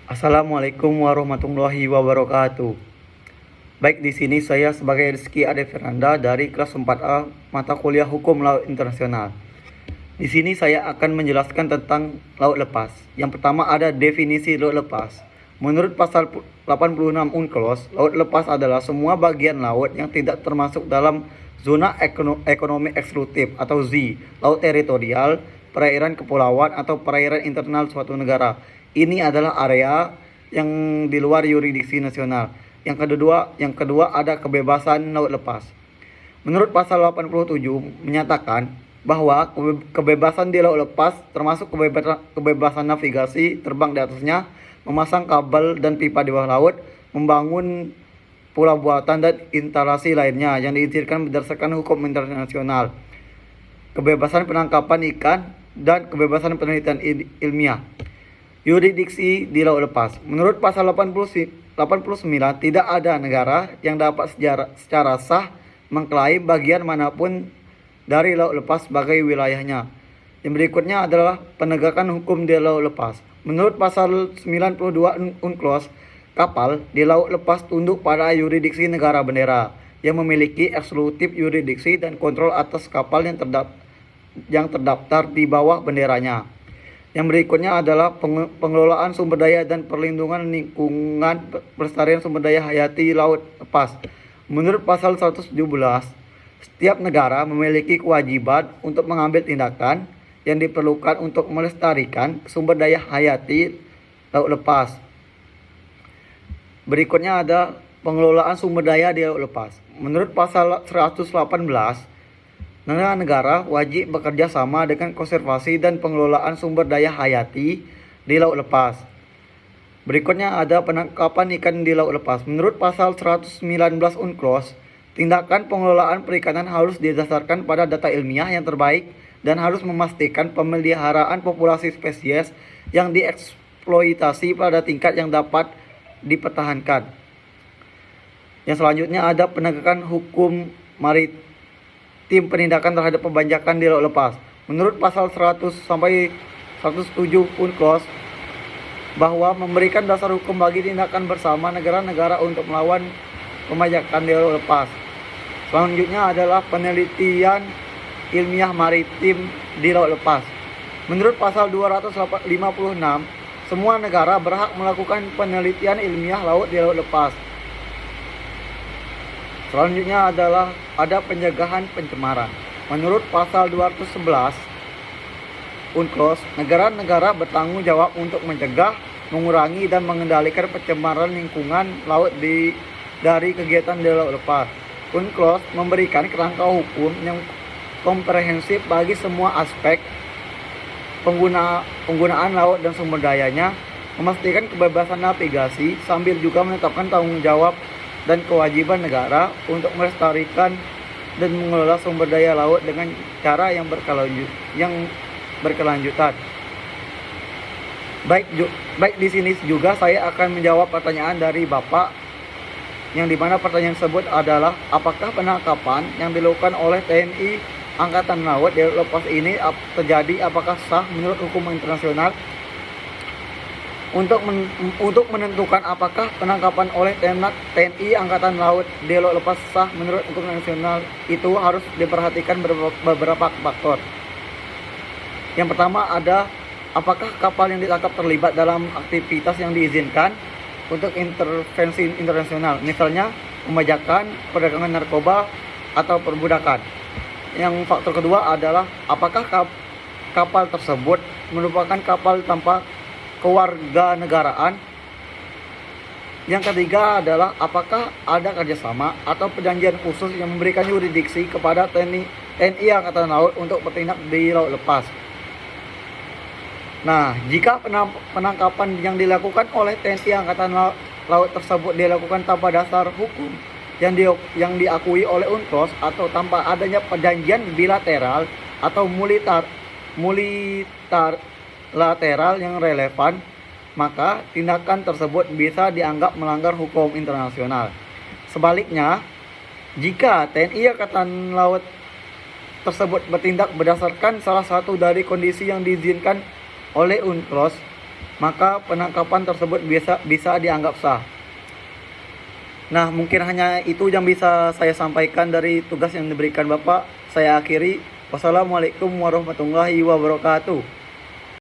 Assalamualaikum warahmatullahi wabarakatuh. Baik, di sini saya sebagai Rizky Ade Fernanda dari kelas 4A mata kuliah Hukum Laut Internasional. Di sini saya akan menjelaskan tentang laut lepas. Yang pertama ada definisi laut lepas. Menurut pasal 86 UNCLOS, laut lepas adalah semua bagian laut yang tidak termasuk dalam zona ekonomi eksklusif atau Z, laut teritorial, perairan kepulauan atau perairan internal suatu negara. Ini adalah area yang di luar yurisdiksi nasional. Yang kedua ada kebebasan laut lepas. Menurut pasal 87 menyatakan bahwa kebebasan di laut lepas termasuk kebebasan navigasi, terbang di atasnya, memasang kabel dan pipa di bawah laut, membangun pulau buatan dan instalasi lainnya yang diizinkan berdasarkan hukum internasional, kebebasan penangkapan ikan, dan kebebasan penelitian ilmiah. Yurisdiksi di laut lepas. Menurut pasal 89, tidak ada negara yang dapat secara sah mengklaim bagian manapun dari laut lepas sebagai wilayahnya. Yang berikutnya adalah penegakan hukum di laut lepas. Menurut pasal 92 UNCLOS, kapal di laut lepas tunduk pada yurisdiksi negara bendera yang memiliki eksklusif yurisdiksi dan kontrol atas kapal yang terdaftar di bawah benderanya. Yang berikutnya adalah pengelolaan sumber daya dan perlindungan lingkungan pelestarian sumber daya hayati laut lepas. Menurut pasal 117, setiap negara memiliki kewajiban untuk mengambil tindakan yang diperlukan untuk melestarikan sumber daya hayati laut lepas. Berikutnya ada pengelolaan sumber daya di laut lepas. Menurut pasal 118, negara wajib bekerja sama dengan konservasi dan pengelolaan sumber daya hayati di laut lepas. Berikutnya ada penangkapan ikan di laut lepas. Menurut pasal 119 UNCLOS, tindakan pengelolaan perikanan harus didasarkan pada data ilmiah yang terbaik dan harus memastikan pemeliharaan populasi spesies yang dieksploitasi pada tingkat yang dapat dipertahankan. Yang selanjutnya ada penegakan hukum maritim penindakan terhadap pembajakan di laut lepas. Menurut pasal 100 sampai 107 UNCLOS bahwa memberikan dasar hukum bagi tindakan bersama negara-negara untuk melawan pembajakan di laut lepas. Selanjutnya adalah penelitian ilmiah maritim di laut lepas. Menurut pasal 256, semua negara berhak melakukan penelitian ilmiah laut di laut lepas. Selanjutnya adalah ada pencegahan pencemaran. Menurut pasal 211 UNCLOS, negara-negara bertanggung jawab untuk mencegah, mengurangi, dan mengendalikan pencemaran lingkungan laut dari kegiatan di laut lepas. UNCLOS memberikan kerangka hukum yang komprehensif bagi semua aspek penggunaan laut dan sumber dayanya, memastikan kebebasan navigasi sambil juga menetapkan tanggung jawab dan kewajiban negara untuk melestarikan dan mengelola sumber daya laut dengan cara yang berkelanjutan. Baik, di sini juga saya akan menjawab pertanyaan dari Bapak, yang dimana pertanyaan tersebut adalah apakah penangkapan yang dilakukan oleh TNI Angkatan Laut di laut lepas ini terjadi, apakah sah menurut hukum internasional? Untuk menentukan apakah penangkapan oleh TNI Angkatan Laut di laut lepas sah menurut hukum nasional, itu harus diperhatikan beberapa faktor. Yang pertama ada apakah kapal yang ditangkap terlibat dalam aktivitas yang diizinkan untuk intervensi internasional, misalnya pembajakan, perdagangan narkoba, atau perbudakan. Yang faktor kedua adalah apakah kapal tersebut merupakan kapal tanpa kewarganegaraan. Yang ketiga adalah apakah ada kerjasama atau perjanjian khusus yang memberikan yurisdiksi kepada TNI Angkatan Laut untuk bertindak di laut lepas. Nah, jika penangkapan yang dilakukan oleh TNI Angkatan Laut tersebut dilakukan tanpa dasar hukum yang diakui oleh UNCLOS atau tanpa adanya perjanjian bilateral atau multilateral yang relevan, maka tindakan tersebut bisa dianggap melanggar hukum internasional. Sebaliknya, jika TNI Angkatan Laut tersebut bertindak berdasarkan salah satu dari kondisi yang diizinkan oleh UNCLOS, maka penangkapan tersebut bisa dianggap sah. Nah, mungkin hanya itu yang bisa saya sampaikan dari tugas yang diberikan Bapak. Saya akhiri. Wassalamualaikum warahmatullahi wabarakatuh.